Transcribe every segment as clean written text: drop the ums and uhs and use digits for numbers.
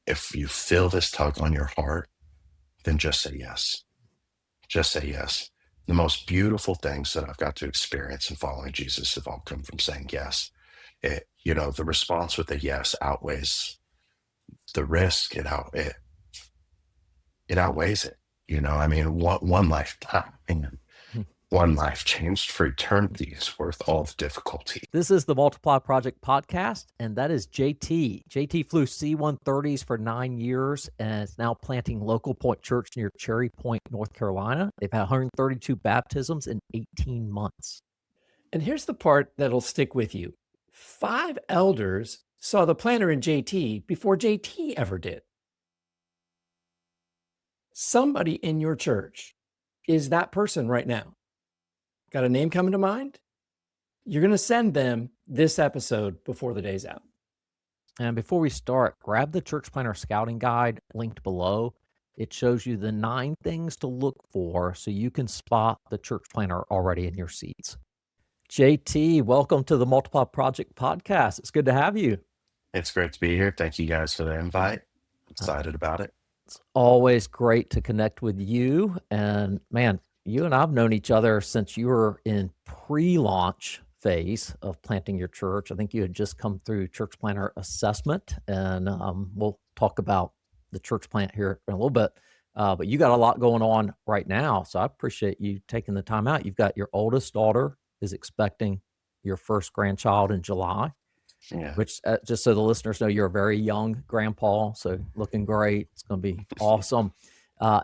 if you feel this tug on your heart, then just say yes. Just say yes. The most beautiful things that I've got to experience in following Jesus have all come from saying yes. The response with a yes outweighs the risk. It outweighs it. I mean, one lifetime, man, one life changed for eternity is worth all the difficulty. This is the Multiply Project podcast, and that is JT. JT flew C-130s for 9 years and is now planting Local Point Church near Cherry Point, North Carolina. They've had 132 baptisms in 18 months. And here's the part that'll stick with you. 5 elders saw the planter in JT before JT ever did. Somebody in your church is that person right now. Got a name coming to mind? You're going to send them this episode before the day's out. And before we start, grab the Church Planter Scouting Guide linked below. It shows you the 9 things to look for so you can spot the church planter already in your seats. JT, welcome to the Multiply Project podcast. It's good to have you. It's great to be here. Thank you guys for the invite. Excited about it. It's always great to connect with you. And man, you and I've known each other since you were in pre-launch phase of planting your church. I think you had just come through church planter assessment, and we'll talk about the church plant here in a little bit. But you got a lot going on right now, so I appreciate you taking the time out. You've got your oldest daughter is expecting your first grandchild in July, which just so the listeners know, you're a very young grandpa, so looking great. It's going to be awesome.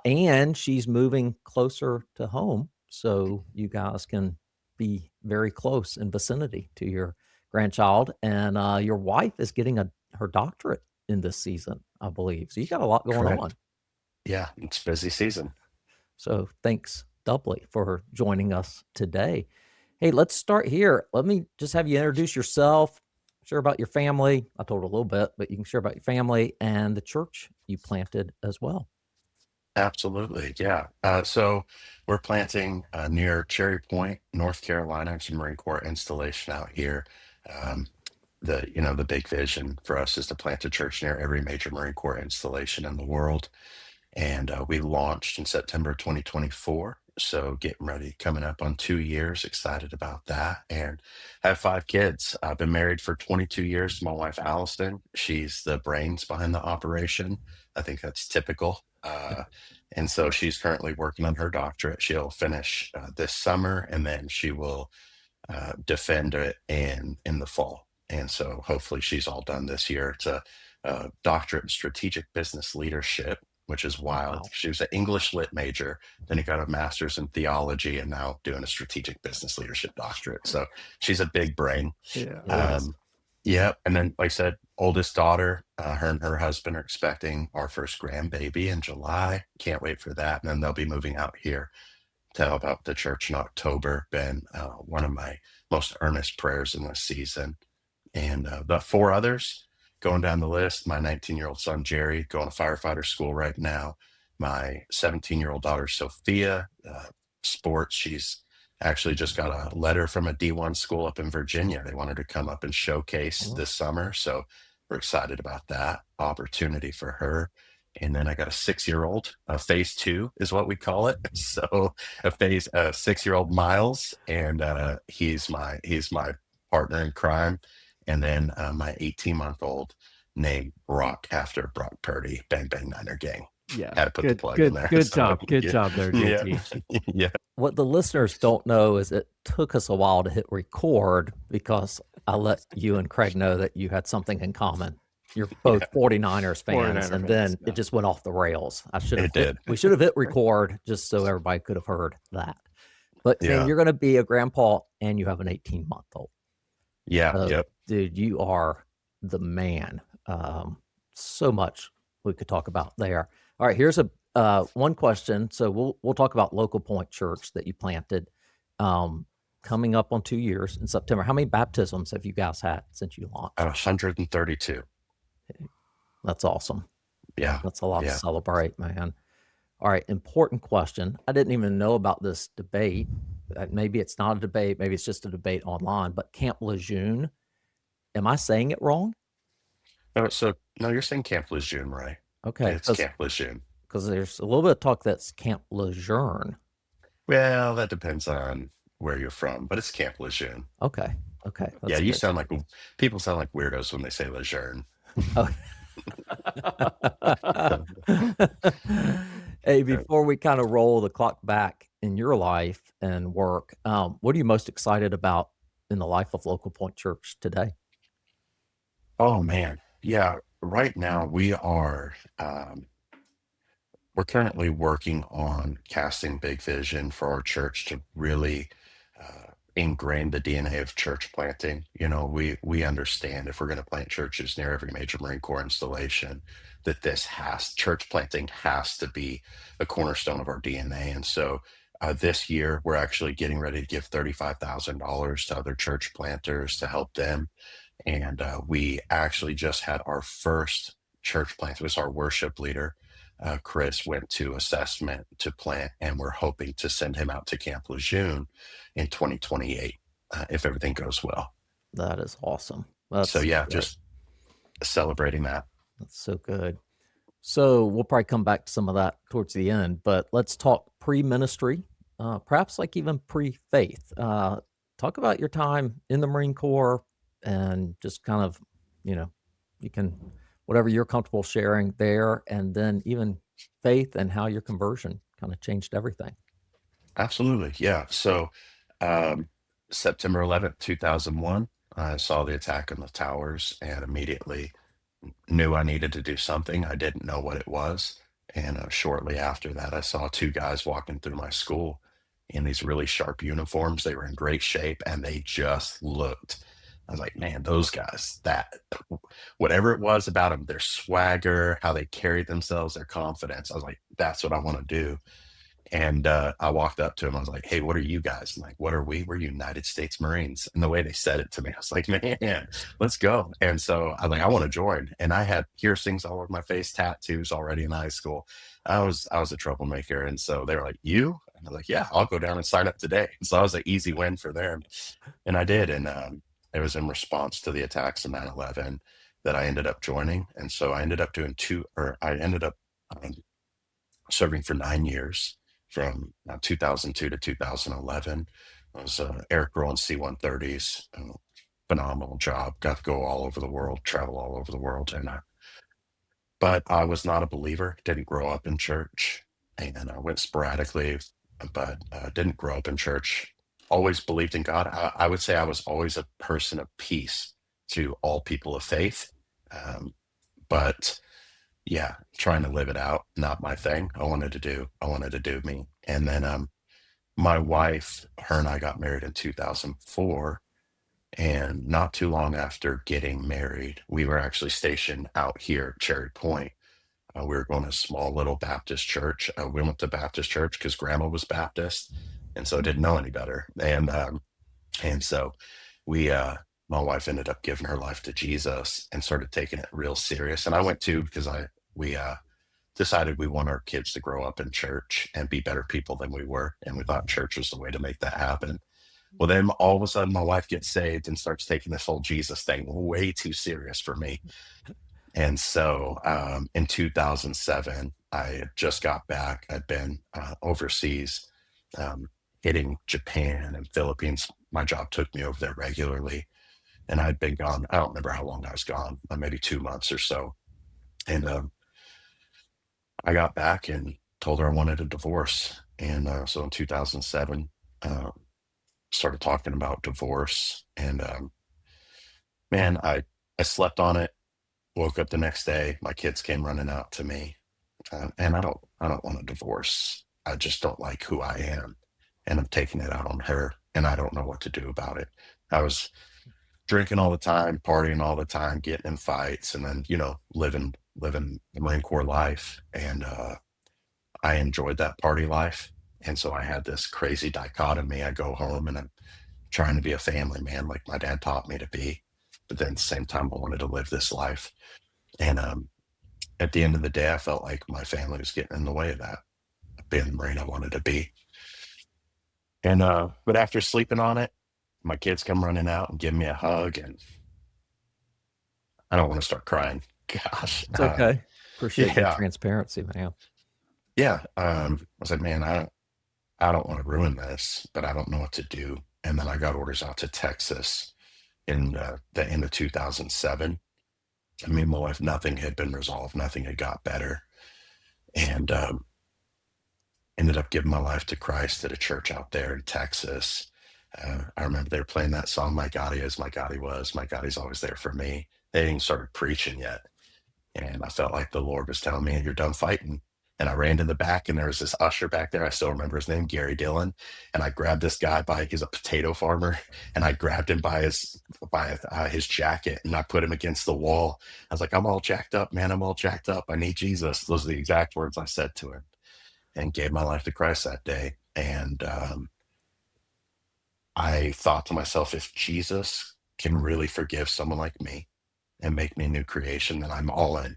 And she's moving closer to home, so you guys can be very close in vicinity to your grandchild. And your wife is getting her doctorate in this season, I believe. So you got a lot going on. Yeah, it's busy season. So thanks doubly for joining us today. Hey, let's start here. Let me just have you introduce yourself, share about your family. I told a little bit, but you can share about your family and the church you planted as well. Absolutely. Yeah. So we're planting near Cherry Point, North Carolina. It's a Marine Corps installation out here. The big vision for us is to plant a church near every major Marine Corps installation in the world. And we launched in September 2024. So getting ready, coming up on 2 years, excited about that. And I have 5 kids. I've been married for 22 years to my wife, Allison. She's the brains behind the operation. I think that's typical. And so she's currently working on her doctorate. She'll finish this summer, and then she will defend it in the fall. And so hopefully she's all done this year. It's a doctorate in strategic business leadership, which is wild. Wow. She was an English lit major, then he got a master's in theology, and now doing a strategic business leadership doctorate. So she's a big brain. Yeah. And then, like I said, oldest daughter, her and her husband are expecting our first grandbaby in July. Can't wait for that. And then they'll be moving out here to help out the church in October. Been one of my most earnest prayers in this season. And the 4 others, going down the list, my 19-year-old son, Jerry, going to firefighter school right now. My 17-year-old daughter, Sophia, sports. She's actually just got a letter from a D1 school up in Virginia. They wanted to come up and showcase this summer. So we're excited about that opportunity for her. And then I got a 6-year-old, phase 2 is what we call it. So a 6-year-old Miles, and he's my partner in crime. And then my 18-month-old named Brock after Brock Purdy, Bang Bang Niner Gang. Yeah, had to put the plug in there. Good job there, JT. Yeah. What the listeners don't know is it took us a while to hit record because I let you and Craig know that you had something in common. You're both 49ers fans, and then it just went off the rails. We should have hit record just so everybody could have heard that. But man, you're going to be a grandpa, and you have an 18-month-old. Yeah. Dude, you are the man. So much we could talk about there. All right, here's one question. So we'll talk about Local Point Church that you planted, coming up on 2 years in September. How many baptisms have you guys had since you launched? 132. That's awesome. Yeah, that's a lot to celebrate, man. All right, important question. I didn't even know about this debate. Maybe it's not a debate. Maybe it's just a debate online. But Camp Lejeune, am I saying it wrong? So No, you're saying Camp Lejeune, right? Okay, It's Camp Lejeune. because there's a little bit of talk that's Camp Lejeune. Well, that depends on where you're from, but it's Camp Lejeune. Okay, okay, Yeah, that's you good. sound like people sound like weirdos when they say Lejeune. Oh. Hey, before we kind of roll the clock back in your life and work, what are you most excited about in the life of Local Point Church today? Oh man, yeah. Right now we're currently working on casting big vision for our church to really ingrain the DNA of church planting. You know, we understand if we're going to plant churches near every major Marine Corps installation, that church planting has to be a cornerstone of our DNA. And so this year, we're actually getting ready to give $35,000 to other church planters to help them, and we actually just had our first church plant. It was our worship leader. Chris went to assessment to plant, and we're hoping to send him out to Camp Lejeune in 2028 if everything goes well. That is awesome. So, That's yeah, great. just celebrating that. That's so good. So we'll probably come back to some of that towards the end, but let's talk pre-ministry, perhaps like even pre-faith. Talk about your time in the Marine Corps and just kind of, you know, you can, whatever you're comfortable sharing there, and then even faith and how your conversion kind of changed everything. Absolutely. Yeah. So, um, September 11th, 2001, I saw the attack on the towers and immediately knew I needed to do something. I didn't know what it was. And shortly after that, I saw two guys walking through my school in these really sharp uniforms. They were in great shape and they just looked. I was like, man, those guys, whatever it was about them, their swagger, how they carried themselves, their confidence. I was like, that's what I want to do. And I walked up to him. I was like, "Hey, what are you guys?" And like, "What are we? We're United States Marines." And the way they said it to me, I was like, "Man, let's go!" And so I like, I want to join. And I had piercings all over my face, tattoos already in high school. I was a troublemaker, and so they were like, "You?" And I was like, "Yeah, I'll go down and sign up today." So I was an easy win for them, and I did. And it was in response to the attacks of 9/11 that I ended up joining. And so I ended up I ended up um, serving for 9 years from 2002 to 2011. I was an air crew on C-130s. Phenomenal job. Got to go all over the world, travel all over the world. But I was not a believer. Didn't grow up in church, and I went sporadically, but didn't grow up in church. Always believed in God. I would say I was always a person of peace to all people of faith. Um, but yeah, trying to live it out, not my thing. I wanted to do me. And then my wife, her and I got married in 2004. And not too long after getting married, we were actually stationed out here at Cherry Point. We were going to a small little Baptist church. We went to Baptist church because grandma was Baptist, and so didn't know any better. And so we my wife ended up giving her life to Jesus and started taking it real serious. And I went too because I we decided we want our kids to grow up in church and be better people than we were. And we thought church was the way to make that happen. Well, then all of a sudden, my wife gets saved and starts taking this whole Jesus thing way too serious for me. And so in 2007, I had just got back. I'd been overseas, um, hitting Japan and Philippines. My job took me over there regularly. And I'd been gone. I don't remember how long I was gone, maybe 2 months or so. And I got back and told her I wanted a divorce. And so in 2007, uh, started talking about divorce. And man, I slept on it. Woke up the next day. My kids came running out to me, and I don't want a divorce. I just don't like who I am, and I'm taking it out on her, and I don't know what to do about it. I was drinking all the time, partying all the time, getting in fights, and then living the Marine Corps life, and I enjoyed that party life. And so I had this crazy dichotomy. I go home and I'm trying to be a family man like my dad taught me to be. But then at the same time, I wanted to live this life. And at the end of the day, I felt like my family was getting in the way of that, being the Marine I wanted to be. And but after sleeping on it, my kids come running out and give me a hug, and I don't want to start crying. Gosh. It's okay. Appreciate your Yeah. transparency, man. Yeah. I was like, man, I don't want to ruin this, but I don't know what to do. And then I got orders out to Texas in the end of 2007. I mean, my wife, nothing had been resolved, nothing had got better. And ended up giving my life to Christ at a church out there in Texas. I remember they were playing that song, My God He Is, My God He Was, My God He's Always There for Me. They hadn't even started preaching yet. And I felt like the Lord was telling me, you're done fighting. And I ran to the back, and there was this usher back there. I still remember his name, Gary Dillon. And I grabbed this guy he's a potato farmer, and I grabbed him by his jacket, and I put him against the wall. I was like, I'm all jacked up, man. I'm all jacked up. I need Jesus. Those are the exact words I said to him, and gave my life to Christ that day. And I thought to myself, if Jesus can really forgive someone like me and make me a new creation, then I'm all in.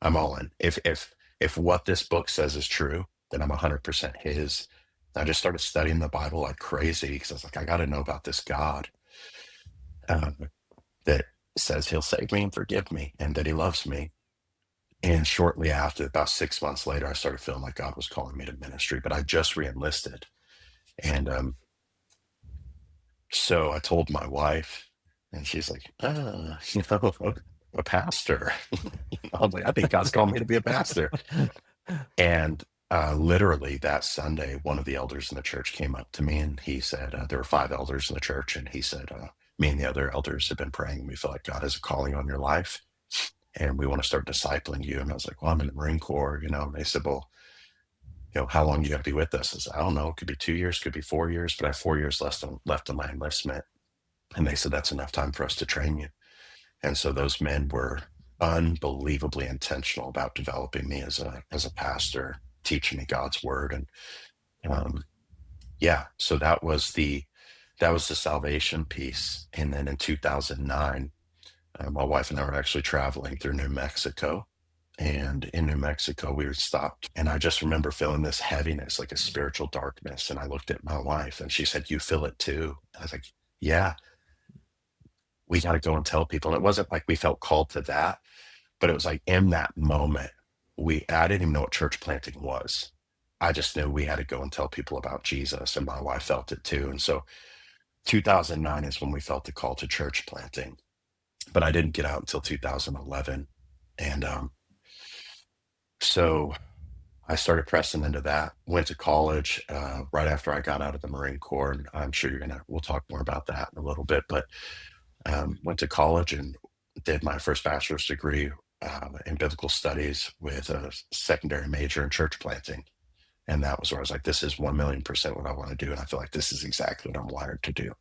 I'm all in. If what this book says is true, then I'm 100% his. I just started studying the Bible like crazy because I was like, I got to know about this God uh, that says he'll save me and forgive me and that he loves me. And shortly after, about 6 months later, I started feeling like God was calling me to ministry, but I just re-enlisted. And so I told my wife, and she's like, a pastor. I was like, I think God's called me to be a pastor. And literally that Sunday, one of the elders in the church came up to me, and he said, there were 5 elders in the church. And he said, me and the other elders have been praying. We feel like God has a calling on your life, and we want to start discipling you. And I was like, well, I'm in the Marine Corps, And they said, well, how long do you have to be with us? I said, I don't know. It could be 2 years, could be 4 years, but I have 4 years left on my enlistment. And they said, that's enough time for us to train you. And so those men were unbelievably intentional about developing me as a pastor, teaching me God's word. And yeah, so that was the salvation piece. And then in 2009, my wife and I were actually traveling through New Mexico. And in New Mexico, we were stopped. And I just remember feeling this heaviness, like a spiritual darkness. And I looked at my wife, and she said, you feel it too? I was like, yeah, we got to go and tell people. And it wasn't like we felt called to that, but it was like in that moment, I didn't even know what church planting was. I just knew we had to go and tell people about Jesus. And my wife felt it too. And so 2009 is when we felt the call to church planting. But I didn't get out until 2011. And so I started pressing into that, went to college right after I got out of the Marine Corps. And I'm sure we'll talk more about that in a little bit, but went to college and did my first bachelor's degree in biblical studies with a secondary major in church planting. And that was where I was like, this is 1,000,000% what I want to do. And I feel like this is exactly what I'm wired to do.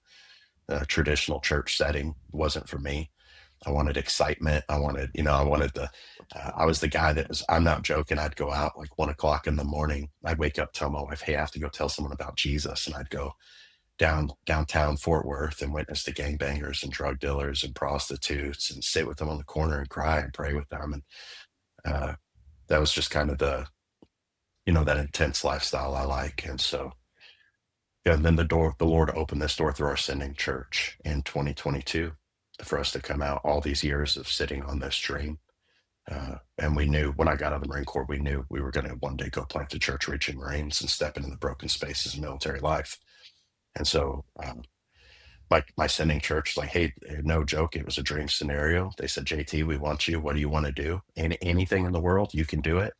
The traditional church setting wasn't for me. I wanted excitement. I wanted I was the guy I'm not joking. I'd go out like 1 o'clock in the morning. I'd wake up, tell my wife, hey, I have to go tell someone about Jesus. And I'd go downtown Fort Worth and witness to gangbangers and drug dealers and prostitutes and sit with them on the corner and cry and pray with them. And that was just kind of that intense lifestyle I like. And so, yeah, and then the Lord opened this door through our sending church in 2022 for us to come out all these years of sitting on this dream. And we knew when I got out of the Marine Corps, we knew we were going to one day go plant a church reaching Marines and step into the broken spaces of military life. And so my sending church was like, hey, no joke, it was a dream scenario. They said, JT, we want you. What do you want to do? Anything in the world, you can do it.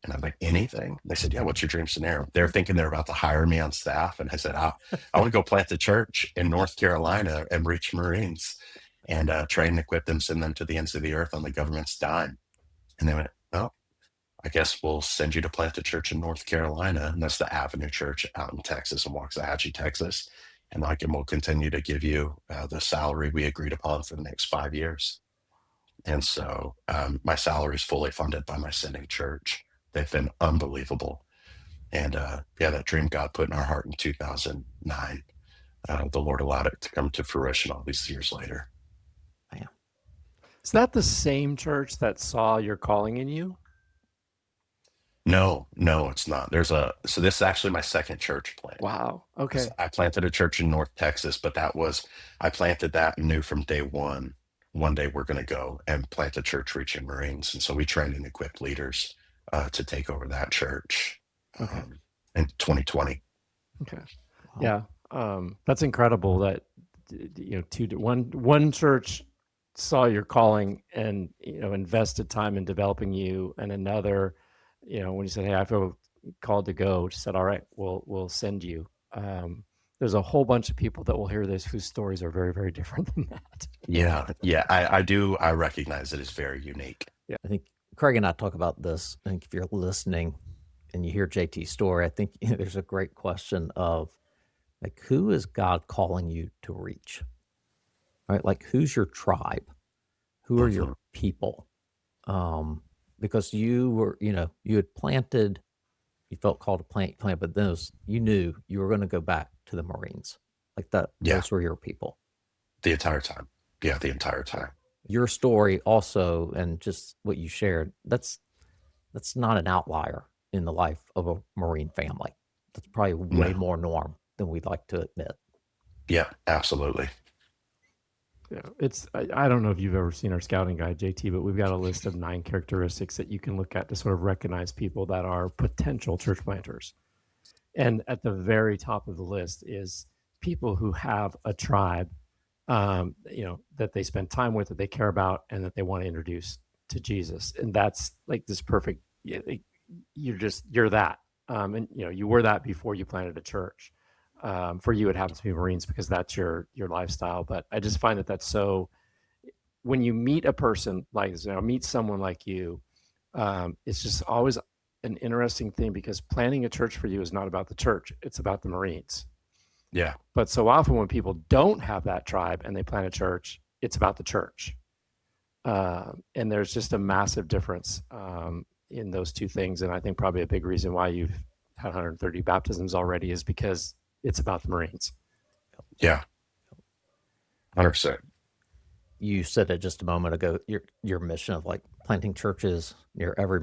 And I'm like, anything? They said, yeah, what's your dream scenario? They're thinking they're about to hire me on staff. And I said, I want to go plant a church in North Carolina and reach Marines and train and equip them, send them to the ends of the earth on the government's dime. And they went, well, I guess we'll send you to plant a church in North Carolina. And that's the Avenue Church out in Texas, in Waxahachie, Texas. And we'll continue to give you the salary we agreed upon for the next 5 years. And so my salary is fully funded by my sending church. They've been unbelievable. And that dream God put in our heart in 2009, the Lord allowed it to come to fruition all these years later. Man. Is that the same church that saw your calling in you? No, it's not. So this is actually my second church plant. Wow. Okay. I planted a church in North Texas, but I planted that and knew from day one one day we're going to go and plant a church reaching Marines. And so we trained and equipped leaders to take over that church Okay. in 2020. Okay. Wow. Yeah. That's incredible that, one church saw your calling and, invested time in developing you, and another, when you said, "Hey, I feel called to go," just said, "All right, we'll send you." There's a whole bunch of people that will hear this whose stories are very, very different than that. Yeah. I recognize it as very unique. I think Craig and I talk about this. I think if you're listening and you hear JT's story, I think there's a great question of, like, who is God calling you to reach? Right? Like, who's your tribe? Who are your people? Because you were, you had planted, you felt called to plant, but you knew you were going to go back to the Marines. Like that, Yeah. those were your people. The entire time. Yeah. The entire time. Your story also, and just what you shared, that's not an outlier in the life of a Marine family. That's probably way No. more norm than we'd like to admit. Yeah, absolutely. Yeah, I don't know if you've ever seen our scouting guide, JT, but we've got a list of 9 characteristics that you can look at to sort of recognize people that are potential church planters. And at the very top of the list is people who have a tribe, that they spend time with, that they care about, and that they want to introduce to Jesus. And that's like this perfect. You're that, and you were that before you planted a church. For you, it happens to be Marines because that's your lifestyle. But I just find that that's so. When you meet a person like this, meet someone like you, it's just always an interesting thing because planning a church for you is not about the church; it's about the Marines. Yeah. But so often when people don't have that tribe and they plant a church, it's about the church. And there's just a massive difference in those two things. And I think probably a big reason why you've had 130 baptisms already is because it's about the Marines. Yeah. 100%. You said it just a moment ago, your mission of like planting churches near every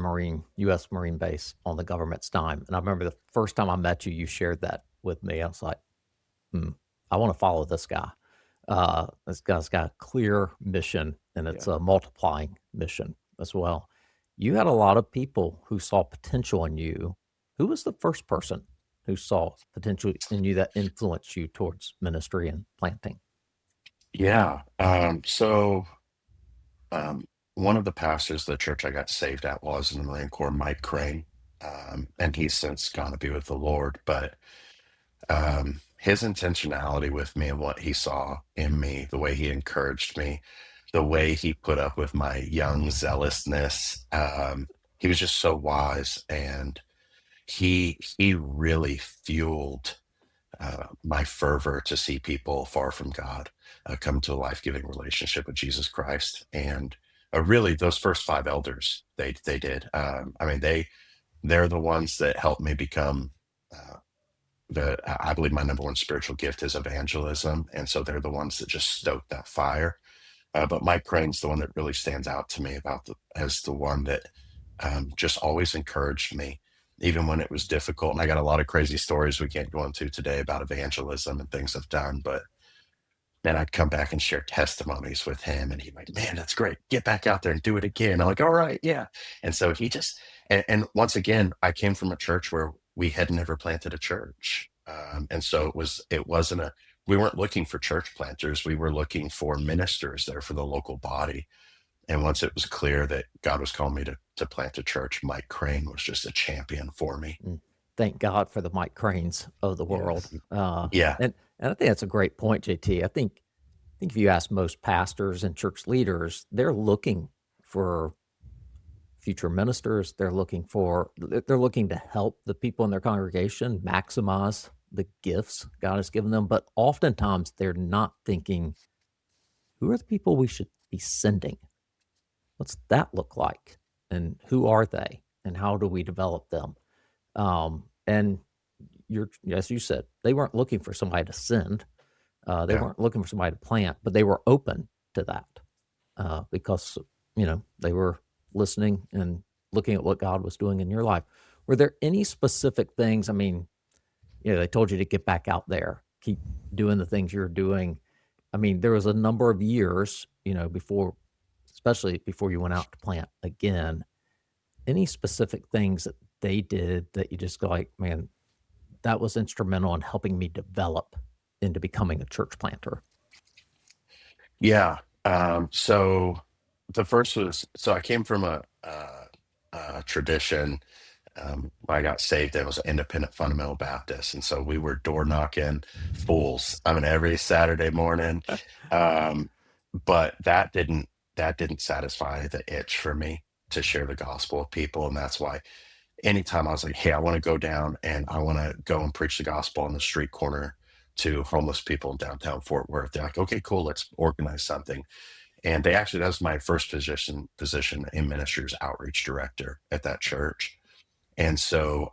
U.S. Marine base on the government's dime. And I remember the first time I met you, you shared that with me. I was like, I want to follow this guy. This guy's got a clear mission, and it's a multiplying mission as well. You had a lot of people who saw potential in you. Who was the first person who saw potential in you that influenced you towards ministry and planting? Yeah. So one of the pastors of the church I got saved at was in the Marine Corps, Mike Crane. And he's since gone to be with the Lord. But his intentionality with me and what he saw in me, the way he encouraged me, the way he put up with my young zealousness, he was just so wise. And he really fueled my fervor to see people far from God come to a life-giving relationship with Jesus Christ. And really, those first 5 elders, they did. I mean, they're the ones that helped me become I believe my number one spiritual gift is evangelism, and so they're the ones that just stoke that fire. But Mike Crane's the one that really stands out to me as the one that just always encouraged me, even when it was difficult. And I got a lot of crazy stories we can't go into today about evangelism and things I've done, but then I'd come back and share testimonies with him, and he'd like, "Man, that's great. Get back out there and do it again." I'm like, "All right, yeah." And so he just, and once again, I came from a church where we had never planted a church, and so it wasn't we weren't looking for church planters. We were looking for ministers there for the local body. And once it was clear that God was calling me to plant a church, Mike Crane was just a champion for me. Thank God for the Mike Cranes of the world. Yeah, And I think that's a great point, JT. I think if you ask most pastors and church leaders, they're looking for future ministers. They're looking to help the people in their congregation maximize the gifts God has given them. But oftentimes they're not thinking, who are the people we should be sending? What's that look like? And who are they? And how do we develop them? And as you said, they weren't looking for somebody to send. They yeah, weren't looking for somebody to plant, but they were open to that because they were listening and looking at what God was doing in your life. Were there any specific things? I mean, they told you to get back out there, keep doing the things you're doing. I mean, there was a number of years, before, especially before you went out to plant again. Any specific things that they did that you just go like, man, that was instrumental in helping me develop into becoming a church planter? Yeah. So the first was, so I came from a tradition. When I got saved, it was an independent fundamental Baptist. And so we were door knocking fools. I mean, every Saturday morning. Um, but that didn't satisfy the itch for me to share the gospel with people. And that's why anytime I was like, hey, I want to go down and I want to go and preach the gospel on the street corner to homeless people in downtown Fort Worth. They're like, okay, cool, let's organize something. And that was my first position in ministry as outreach director at that church. And so,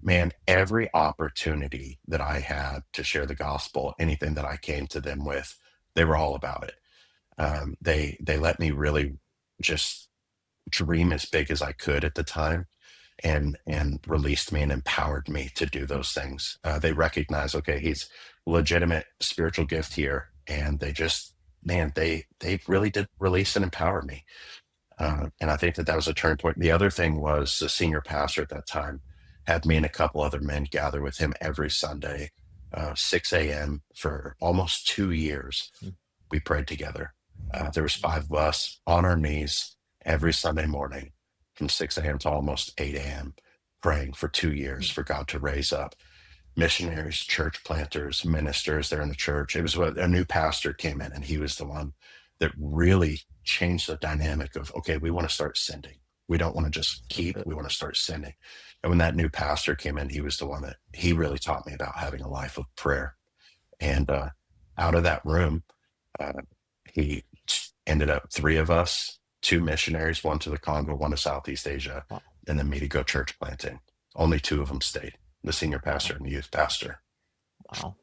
man, every opportunity that I had to share the gospel, anything that I came to them with, they were all about it. They let me really just dream as big as I could at the time, and released me and empowered me to do those things. They recognize, okay, he's legitimate spiritual gift here, and they just, man, they really did release and empower me. And I think that was a turning point. The other thing was the senior pastor at that time had me and a couple other men gather with him every Sunday, 6 a.m. for almost 2 years. Mm. We prayed together. There was 5 of us on our knees every Sunday morning from 6 a.m. to almost 8 a.m., praying for 2 years for God to raise up missionaries, church planters, ministers there in the church. It was when a new pastor came in, and he was the one that really changed the dynamic of, okay, we want to start sending. We don't want to just keep, we want to start sending. And when that new pastor came in, he was the one that he really taught me about having a life of prayer. And out of that room, uh, he ended up 3 of us, 2 missionaries, one to the Congo, one to Southeast Asia, Wow. and then me to go church planting. Only 2 of them stayed, the senior pastor and the youth pastor. Wow.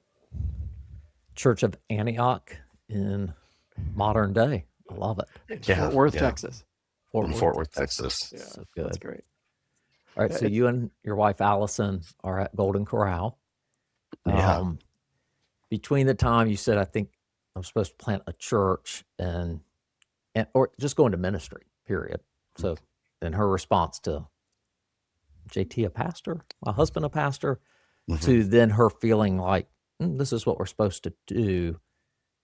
Church of Antioch in modern day. I love it. In Yeah, Fort Worth, yeah. Texas. In Fort Worth, Texas. Yeah, So that's good. great. All right. Yeah, So you and your wife, Allison, are at Golden Corral. Yeah. Between the time you said, I think I'm supposed to plant a church and or just go into ministry, period. So then her response to JT, a pastor, my husband, a pastor, Mhm. to then her feeling like, this is what we're supposed to do.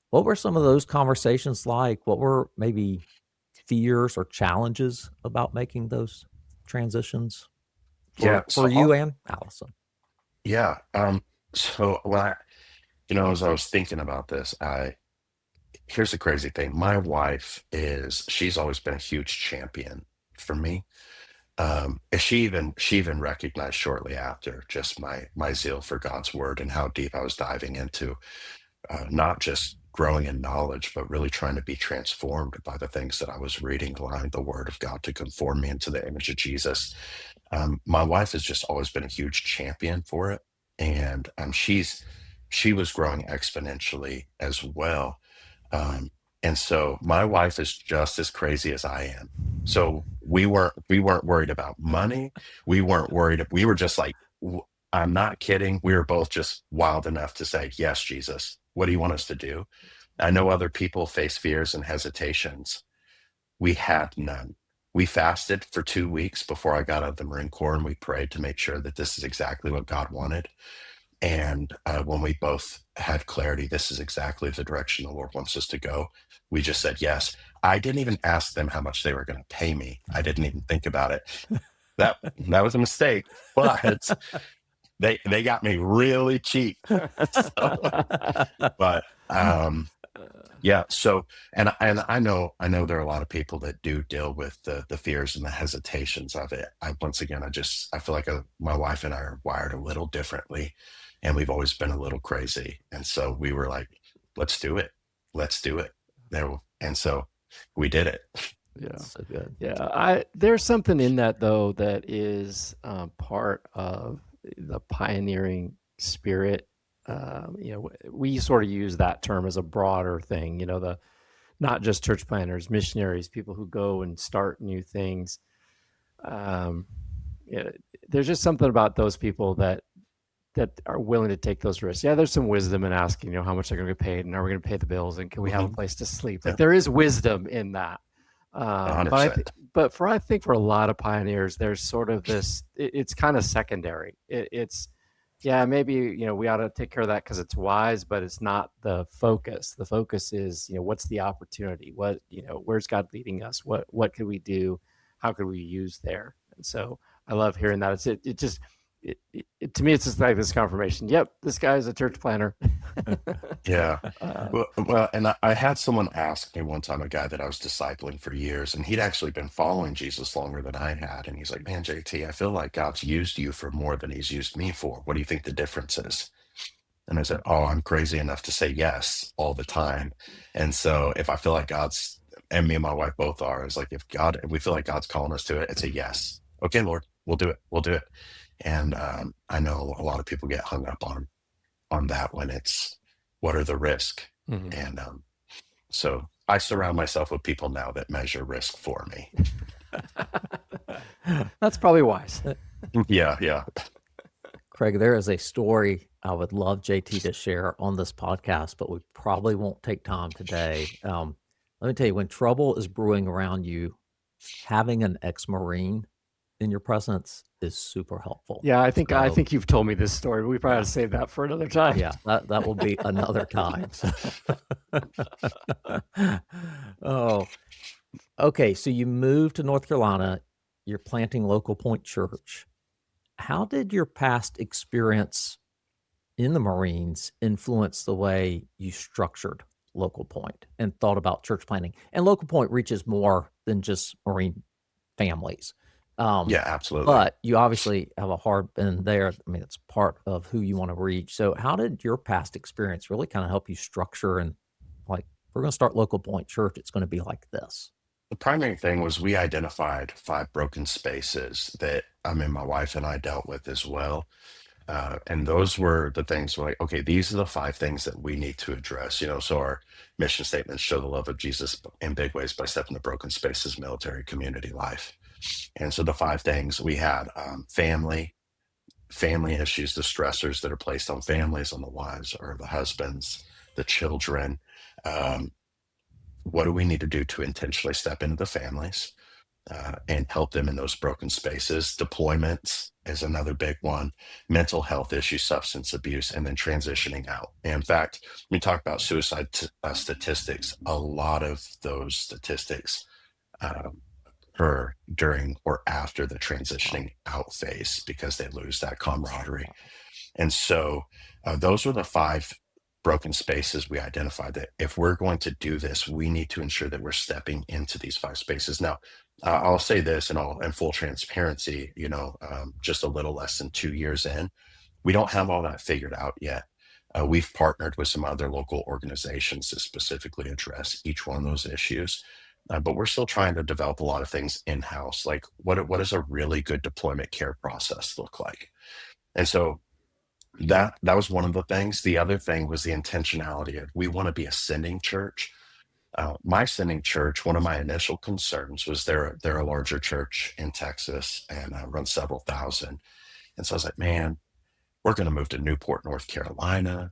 What were some of those conversations like? What were maybe fears or challenges about making those transitions Yeah. for you and Allison? Yeah. So when as I was thinking about this, here's the crazy thing. My wife she's always been a huge champion for me. And she even recognized shortly after just my zeal for God's word and how deep I was diving into not just growing in knowledge, but really trying to be transformed by the things that I was reading, allowing the word of God to conform me into the image of Jesus. My wife has just always been a huge champion for it. And she was growing exponentially as well. Um, and so my wife is just as crazy as I am. So we weren't worried about money. We weren't worried. We were just like, I'm not kidding. We were both just wild enough to say, yes, Jesus, what do you want us to do? I know other people face fears and hesitations. We had none. We fasted for 2 weeks before I got out of the Marine Corps, and we prayed to make sure that this is exactly what God wanted. And when we both had clarity, this is exactly the direction the Lord wants us to go, we just said yes. I didn't even ask them how much they were going to pay me. I didn't even think about it. That was a mistake, but they got me really cheap. But yeah. So, and I know there are a lot of people that do deal with the fears and the hesitations of it. I feel like my wife and I are wired a little differently, and we've always been a little crazy. And so we were like, let's do it. Let's do it. And so we did it. Yeah. So good. Yeah, there's something in that though that is part of the pioneering spirit. We sort of use that term as a broader thing. The not just church planners, missionaries, people who go and start new things. There's just something about those people that that are willing to take those risks. Yeah, there's some wisdom in asking, how much they're going to get paid, and are we going to pay the bills, and can we have a place to sleep? Like Yeah, there is wisdom in that. But 100%. I think for a lot of pioneers, there's sort of this. It's kind of secondary. It's yeah, maybe we ought to take care of that because it's wise, but it's not the focus. The focus is what's the opportunity? What where's God leading us? What could we do? How could we use there? And so I love hearing that. It just to me, it's just like this confirmation. Yep, this guy is a church planner. Yeah. uh, Well, and I had someone ask me one time, a guy that I was discipling for years, and he'd actually been following Jesus longer than I had. And he's like, "Man, JT, I feel like God's used you for more than he's used me for. What do you think the difference is?" And I said, "Oh, I'm crazy enough to say yes all the time." And so if I feel like and me and my wife both are, it's like if we feel like God's calling us to it, it's a yes. Okay, Lord, we'll do it. We'll do it. And I know a lot of people get hung up on that when it's what are the risk. mhm. And so I surround myself with people now that measure risk for me. That's probably wise. Yeah, yeah. Craig, there is a story I would love JT to share on this podcast, but we probably won't take time today. Let me tell you, when trouble is brewing around you, having an ex-Marine in your presence is super helpful. Yeah, I think So, you've told me this story. We probably yeah, have to save that for another time. yeah, that will be another time. So. Oh, okay. So you moved to North Carolina. You're planting Local Point Church. How did your past experience in the Marines influence the way you structured Local Point and thought about church planting? And Local Point reaches more than just Marine families. Yeah, absolutely. But you obviously have a heart in there. I mean, it's part of who you want to reach. So how did your past experience really kind of help you structure and like, we're going to start Local Point Church, it's going to be like this? The primary thing was we identified 5 broken spaces that my wife and I dealt with as well. And those were the things like, okay, these are the 5 things that we need to address. So our mission statements show the love of Jesus in big ways by stepping to broken spaces, military, community life. And so the 5 things we had family issues, the stressors that are placed on families, on the wives or the husbands, the children. Um, what do we need to do to intentionally step into the families and help them in those broken spaces? Deployments is another big one, mental health issues, substance abuse, and then transitioning out. And in fact, when we talk about suicide statistics, a lot of those statistics um, occur during or after the transitioning out phase because they lose that camaraderie. And so those were the 5 broken spaces we identified that if we're going to do this, we need to ensure that we're stepping into these 5 spaces. Now, I'll say this in full transparency, just a little less than 2 years in, we don't have all that figured out yet. We've partnered with some other local organizations to specifically address each one of those issues. But we're still trying to develop a lot of things in-house, like what does a really good deployment care process look like? And so that was one of the things. The other thing was the intentionality of we want to be a sending church. My sending church, one of my initial concerns was they're a larger church in Texas and run several thousand. And so I was like, man, we're going to move to Newport, North Carolina.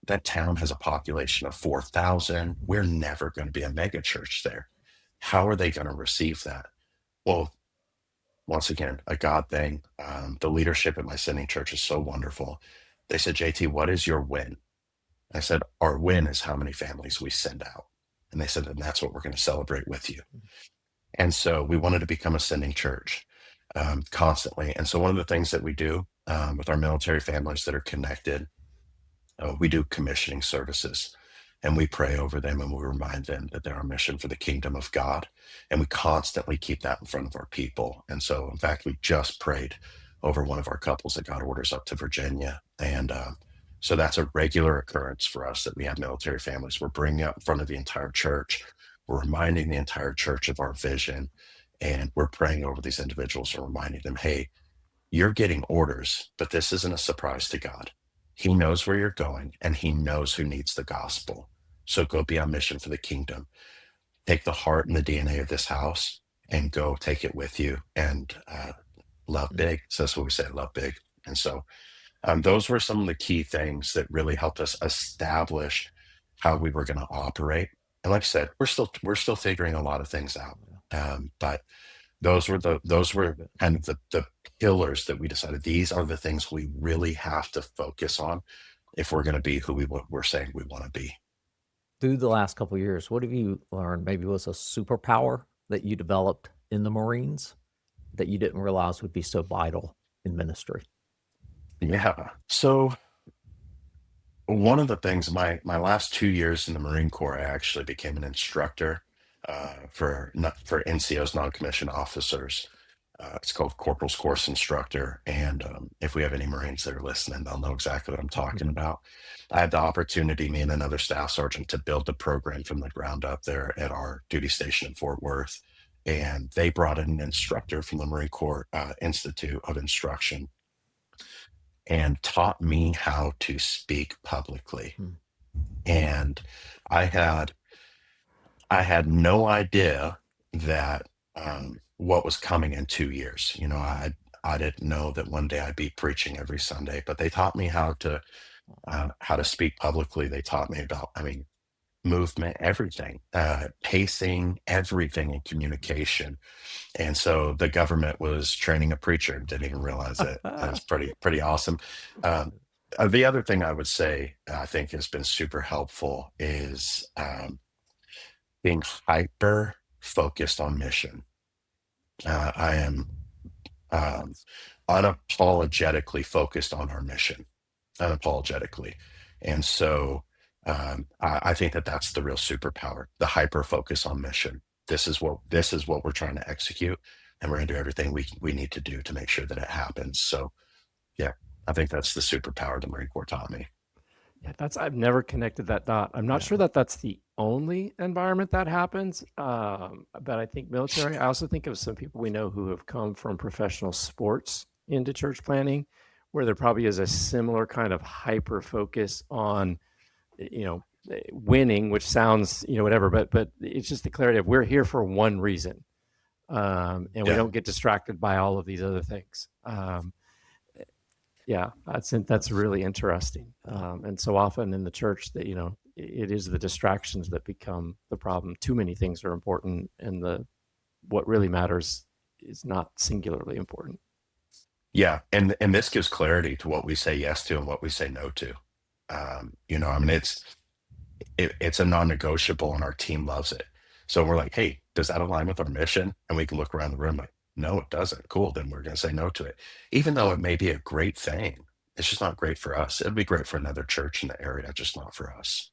That town has a population of 4,000. We're never going to be a mega church there. How are they going to receive that? Well, once again, a God thing. The leadership at my sending church is so wonderful. They said, JT, what is your win? I said, our win is how many families we send out. And they said, and that's what we're going to celebrate with you. And so we wanted to become a sending church constantly. And so one of the things that we do with our military families that are connected, we do commissioning services and we pray over them and we remind them that they're on mission for the kingdom of God. And we constantly keep that in front of our people. And so, in fact, we just prayed over one of our couples that got orders up to Virginia. And so that's a regular occurrence for us that we have military families. We're bringing up in front of the entire church. We're reminding the entire church of our vision. And we're praying over these individuals and reminding them, hey, you're getting orders, but this isn't a surprise to God. He knows where you're going and he knows who needs the gospel. So go be on mission for the kingdom. Take the heart and the DNA of this house and go take it with you and love big. So that's what we say, love big. And so Those were some of the key things that really helped us establish how we were going to operate. And like I said, we're still figuring a lot of things out. But those were Good. kind of the pillars that we decided these are the things we really have to focus on if we're going to be who we're saying we want to be. Through the last couple of years, what have you learned? Maybe was a superpower that you developed in the Marines that you didn't realize would be so vital in ministry? Yeah. So one of the things, my last 2 years in the Marine Corps, I actually became an instructor for NCOs, non-commissioned officers. It's called Corporal's Course Instructor, and if we have any Marines that are listening, they'll know exactly what I'm talking about. I had the opportunity, me and another staff sergeant, to build the program from the ground up there at our duty station in Fort Worth, and they brought in an instructor from the Marine Corps Institute of Instruction and taught me how to speak publicly. Hmm. And I had I had no idea that what was coming in 2 years. I didn't know that one day I'd be preaching every Sunday, but they taught me how to speak publicly. They taught me about, I mean, movement, everything, pacing, everything in communication. And so the government was training a preacher, didn't even realize it. That's pretty awesome. Um, the other thing I would say I think has been super helpful is being hyper focused on mission. I am um, unapologetically focused on our mission, unapologetically. And so I think that that's the real superpower, the hyper focus on mission. This is what we're trying to execute, and we're going to do everything we need to do to make sure that it happens. So yeah, I think that's the superpower the Marine Corps taught me. Yeah, I've never connected that dot. I'm not sure that that's the only environment that happens, but I think military. I also think of some people we know who have come from professional sports into church planning, where there probably is a similar kind of hyper focus on, winning, which sounds whatever, but it's just the clarity of we're here for one reason, and we Yeah. don't get distracted by all of these other things. Yeah, that's really interesting. And so often in the church that it is the distractions that become the problem. Too many things are important, and what really matters is not singularly important. Yeah, and this gives clarity to what we say yes to and what we say no to. I mean, it's a non-negotiable, and our team loves it. So we're like, hey, does that align with our mission? And we can look around the room like, no, it doesn't. Cool, then we're going to say no to it, even though it may be a great thing. It's just not great for us. It'd be great for another church in the area, just not for us.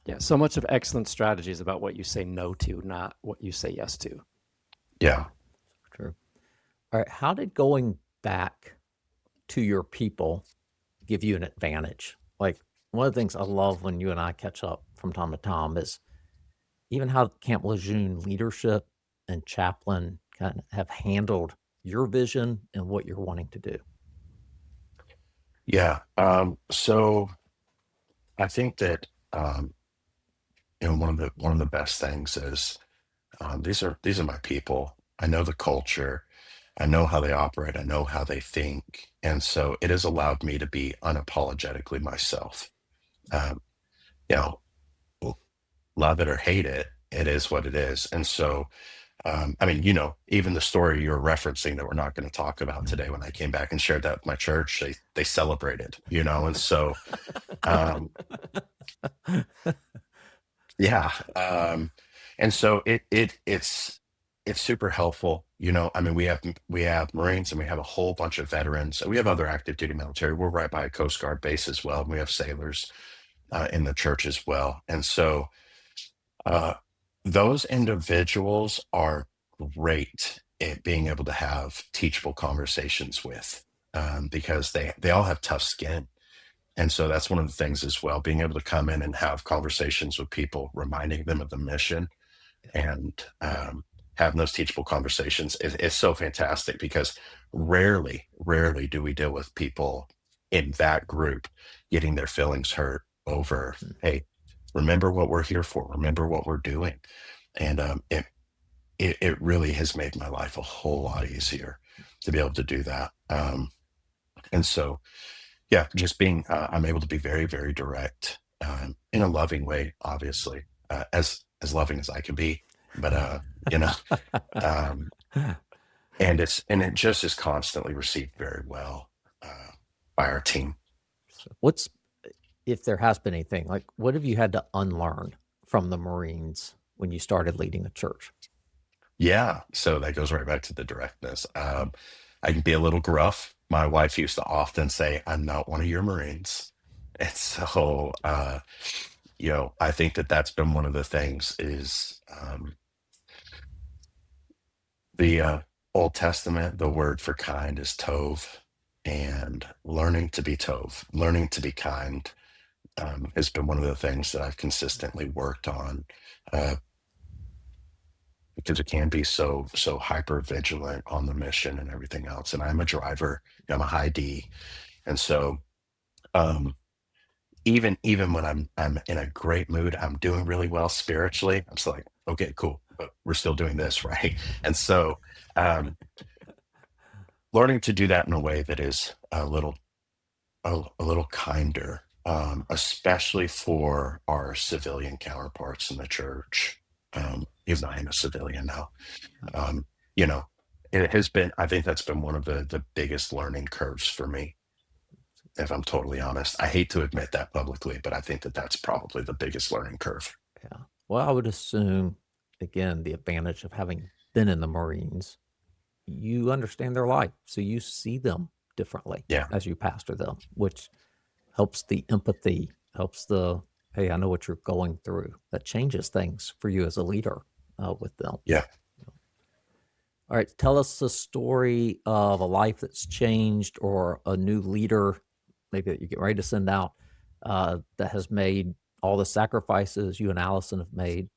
Yeah, so much of excellent strategy is about what you say no to, not what you say yes to. Yeah. True. All right. How did going back to your people give you an advantage? Like, one of the things I love when you and I catch up from time to time is even how Camp Lejeune leadership and chaplain kind of have handled your vision and what you're wanting to do. Yeah. So I think that one of the best things is these are my people. I know the culture. I know how they operate. I know how they think, and so it has allowed me to be unapologetically myself. Um, you know, love it or hate it, it is what it is. And so, I mean, even the story you're referencing that we're not going to talk about today, when I came back and shared that with my church, they celebrated, and so, um, yeah, and so it's super helpful. I mean, we have Marines, and we have a whole bunch of veterans. We have other active duty military. We're right by a Coast Guard base as well, and we have sailors in the church as well. And so uh, those individuals are great at being able to have teachable conversations with, because they all have tough skin. And so that's one of the things as well, being able to come in and have conversations with people, reminding them of the mission, and having those teachable conversations is so fantastic, because rarely do we deal with people in that group getting their feelings hurt over, hey, remember what we're here for, remember what we're doing. And it really has made my life a whole lot easier to be able to do that. And so Yeah, just being, I'm able to be very, very direct, in a loving way, obviously, as loving as I can be, but you know, um, and it just is constantly received very well uh, by our team. So what's if there has been anything like what have you had to unlearn from the Marines when you started leading a church? Yeah, so that goes right back to the directness. I can be a little gruff. My wife used to often say, "I'm not one of your Marines," and so I think that that's been one of the things is the Old Testament. The word for kind is tov, and learning to be tov, learning to be kind, has been one of the things that I've consistently worked on. Uh, because it can be so hyper vigilant on the mission and everything else. And I'm a driver, I'm a high D, and so um, even when I'm in a great mood, I'm doing really well spiritually. I'm still like, okay, cool, but we're still doing this, right? And so um, learning to do that in a way that is a little kinder, especially for our civilian counterparts in the church. Even though I am a civilian now, um, you know, it has been. I think that's been one of the biggest learning curves for me. If I'm totally honest, I hate to admit that publicly, but I think that that's probably the biggest learning curve. Yeah. Well, I would assume, again, the advantage of having been in the Marines, you understand their life. So you see them differently Yeah, as you pastor them, which helps the empathy, helps the, hey, I know what you're going through. That changes things for you as a leader with them. yeah. All right. Tell us a story of a life that's changed or a new leader, maybe that you get ready to send out, that has made all the sacrifices you and Allison have made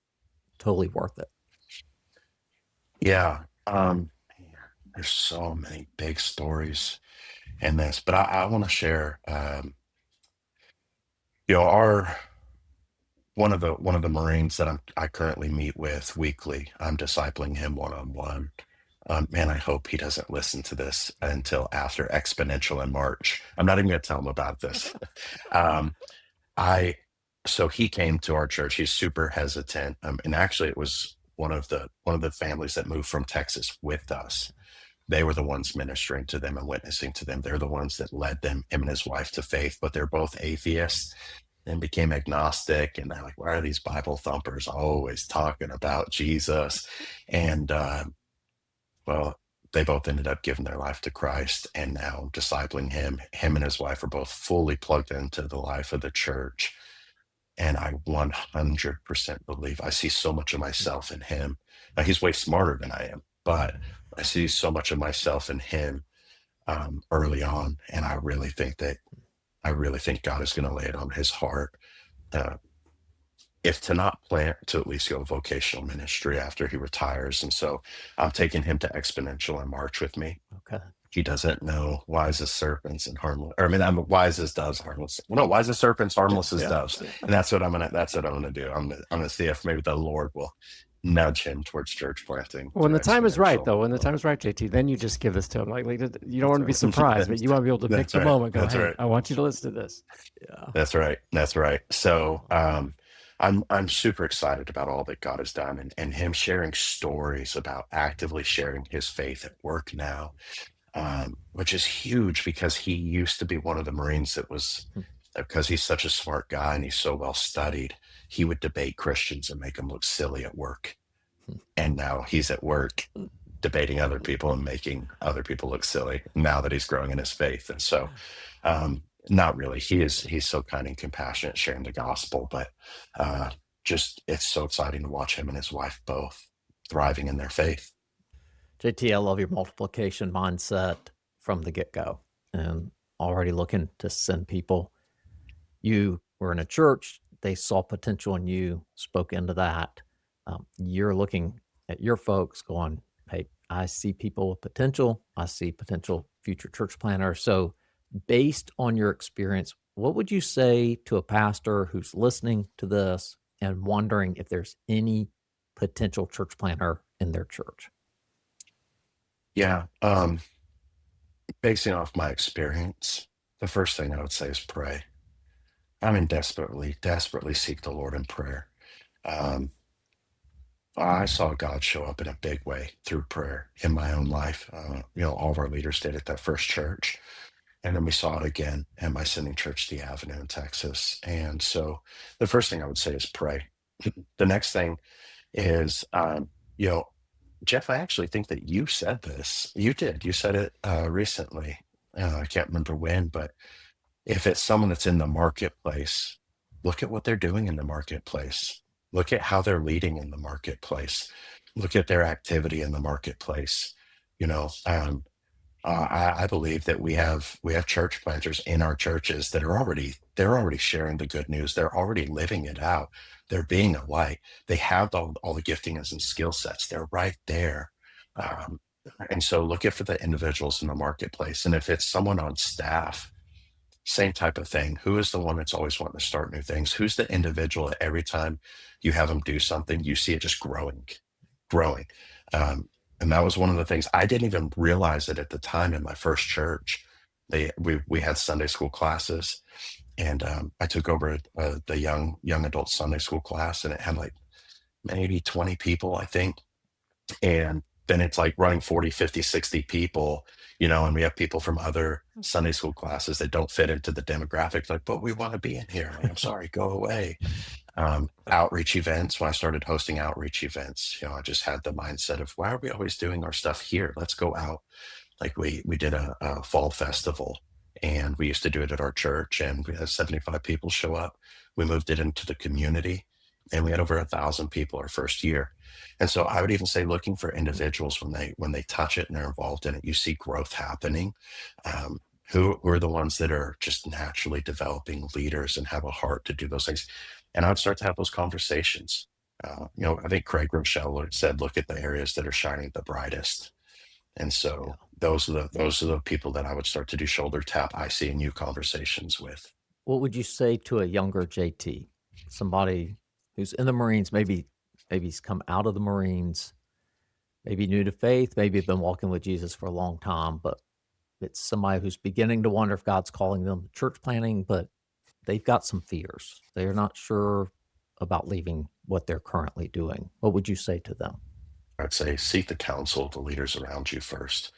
totally worth it. Yeah. Man, there's so many big stories in this, but I want to share. Our one of the Marines that I currently meet with weekly. I'm discipling him one on one. Man, I hope he doesn't listen to this until after Exponential in March. I'm not even going to tell him about this. um, I so he came to our church. He's super hesitant, and actually, it was one of the families that moved from Texas with us. They were the ones ministering to them and witnessing to them. They're the ones that led him and his wife to faith, but they're both atheists and became agnostic. And they're like, why are these Bible thumpers always talking about Jesus? And well, they both ended up giving their life to Christ and now discipling him. Him and his wife are both fully plugged into the life of the church. And I 100% believe I see so much of myself in him. Now, he's way smarter than I am, but I see so much of myself in him early on. And I really think God is going to lay it on his heart. Uh, if to not plant, to at least go vocational ministry after he retires. And so I'm taking him to Exponential in March with me. Okay. He doesn't know wise as serpents and harmless. Or I mean, I'm wise as doves, harmless. Well, no, wise as serpents, harmless as Yeah. doves. And that's what I'm gonna do. I'm gonna see if maybe the Lord will nudge him towards church planting. When through the time is right, Exponential. though, when the time is right, JT, then you just give this to him. Like you don't want to be surprised, but you want to be able to pick That's the right. moment. Go, That's hey, right. I want you to listen to this. Yeah. That's right. That's right. So I'm super excited about all that God has done and him sharing stories about actively sharing his faith at work now, which is huge because he used to be one of the Marines that was, because he's such a smart guy and he's so well studied, he would debate Christians and make them look silly at work. And now he's at work debating other people and making other people look silly now that he's growing in his faith. And so, not really. He's so kind and compassionate, sharing the gospel, but uh, just it's so exciting to watch him and his wife both thriving in their faith. JT, I love your multiplication mindset from the get go and already looking to send people. You were in a church, they saw potential in you, spoke into that. You're looking at your folks going, hey, I see people with potential. I see potential future church planners. So, based on your experience, what would you say to a pastor who's listening to this and wondering if there's any potential church planner in their church? Yeah, basing off my experience, the first thing I would say is pray. I mean, desperately seek the Lord in prayer. Um, I saw God show up in a big way through prayer in my own life. All of our leaders did at that first church. And then we saw it again at my sending church, The Avenue in Texas. And so the first thing I would say is pray. The next thing is, you know, Jeff, I actually think that you said this. You did. You said it recently. I can't remember when, but if it's someone that's in the marketplace, look at what they're doing in the marketplace. Look at how they're leading in the marketplace. Look at their activity in the marketplace. You know, I believe that we have church planters in our churches that they're already sharing the good news. They're already living it out. They're being a light. They have all the giftings and skill sets. They're right there. Um, and so look at for the individuals in the marketplace. And if it's someone on staff, same type of thing. Who is the one that's always wanting to start new things? Who's the individual that every time you have them do something, you see it just growing? And that was one of the things I didn't even realize it at the time in my first church. We had Sunday school classes, and I took over the young adult Sunday school class, and it had like maybe 20 people, I think. And then it's like running 40, 50, 60 people, and we have people from other Sunday school classes that don't fit into the demographic, like, but we want to be in here. Like, I'm sorry, go away. Outreach events. When I started hosting outreach events, I just had the mindset of, why are we always doing our stuff here? Let's go out. Like we did a fall festival, and we used to do it at our church, and we had 75 people show up. We moved it into the community, and we had over 1,000 people our first year. And so I would even say, looking for individuals when they touch it and they're involved in it, you see growth happening. Who are the ones that are just naturally developing leaders and have a heart to do those things? And I would start to have those conversations. I think Craig Rochelle said, look at the areas that are shining the brightest. And so those are the people that I would start to do shoulder tap, I see in you conversations with. What would you say to a younger JT, somebody who's in the Marines, maybe he's come out of the Marines, maybe new to faith, maybe been walking with Jesus for a long time, but it's somebody who's beginning to wonder if God's calling them to church planting, but they've got some fears. They're not sure about leaving what they're currently doing. What would you say to them? I'd say seek the counsel of the leaders around you first.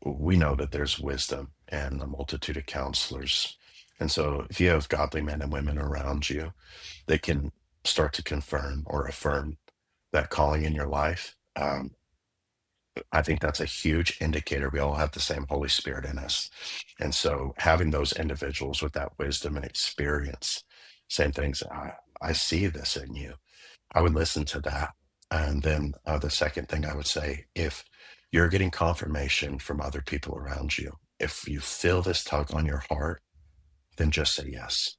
We know that there's wisdom and a multitude of counselors. And so if you have godly men and women around you, they can start to confirm or affirm that calling in your life. I think that's a huge indicator. We all have the same Holy Spirit in us. And so having those individuals with that wisdom and experience, same things, I see this in you. I would listen to that. And then the second thing I would say, if you're getting confirmation from other people around you, if you feel this tug on your heart, then just say yes.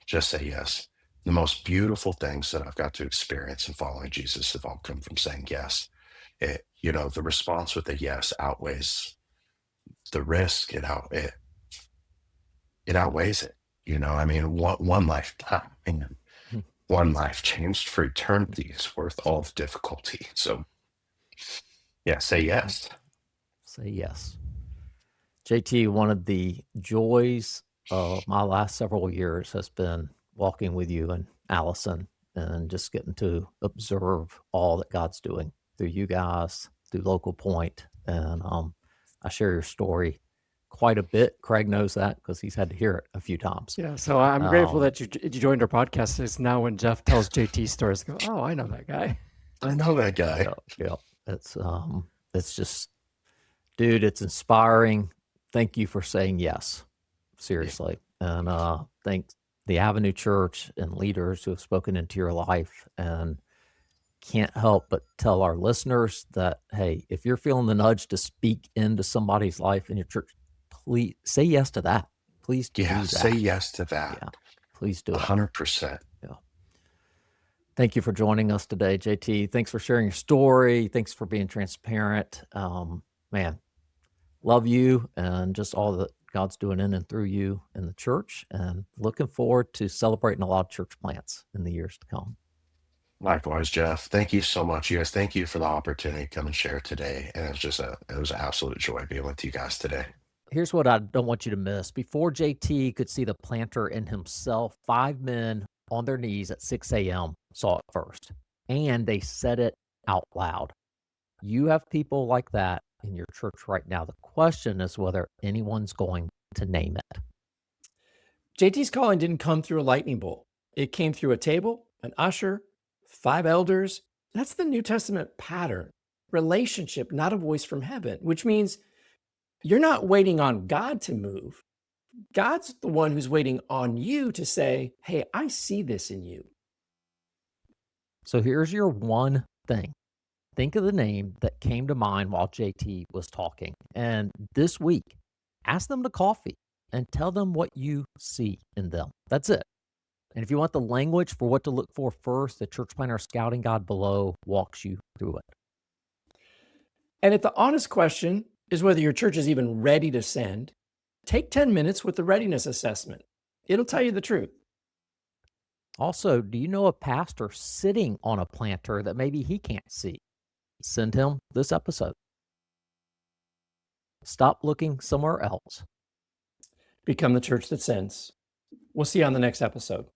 Just say yes. The most beautiful things that I've got to experience in following Jesus have all come from saying yes. The response with a yes outweighs the risk. It outweighs it. I mean, one lifetime, man, one life changed for eternity is worth all the difficulty. So, yeah, say yes. Say yes. JT, one of the joys of my last several years has been walking with you and Allison and just getting to observe all that God's doing through you guys, through Local Point. And I share your story quite a bit. Craig knows that because he's had to hear it a few times. Yeah, so I'm grateful that you joined our podcast. It's now when Jeff tells JT stories, go, oh, I know that guy. I know that guy. Yeah. It's just, dude, it's inspiring. Thank you for saying yes, seriously. And thank the Avenue Church and leaders who have spoken into your life. And can't help but tell our listeners that, hey, if you're feeling the nudge to speak into somebody's life in your church, please say yes to that. Please do that. Say yes to that. Yeah, please do it. 100%. Yeah. Thank you for joining us today, JT. Thanks for sharing your story. Thanks for being transparent. Man, love you and just all that God's doing in and through you in the church, and looking forward to celebrating a lot of church plants in the years to come. Likewise, Jeff. Thank you so much. You guys, thank you for the opportunity to come and share today. And it was an absolute joy being with you guys today. Here's what I don't want you to miss. Before JT could see the planter in himself, 5 men on their knees at 6 a.m. saw it first, and they said it out loud. You have people like that in your church right now. The question is whether anyone's going to name it. JT's calling didn't come through a lightning bolt. It came through a table, an usher, 5 elders. That's the New Testament pattern. Relationship, not a voice from heaven, which means you're not waiting on God to move. God's the one who's waiting on you to say, hey, I see this in you. So here's your one thing. Think of the name that came to mind while JT was talking. And this week, ask them to coffee and tell them what you see in them. That's it. And if you want the language for what to look for first, the Church Planter Scouting Guide below walks you through it. And if the honest question is whether your church is even ready to send, take 10 minutes with the readiness assessment. It'll tell you the truth. Also, do you know a pastor sitting on a planter that maybe he can't see? Send him this episode. Stop looking somewhere else. Become the church that sends. We'll see you on the next episode.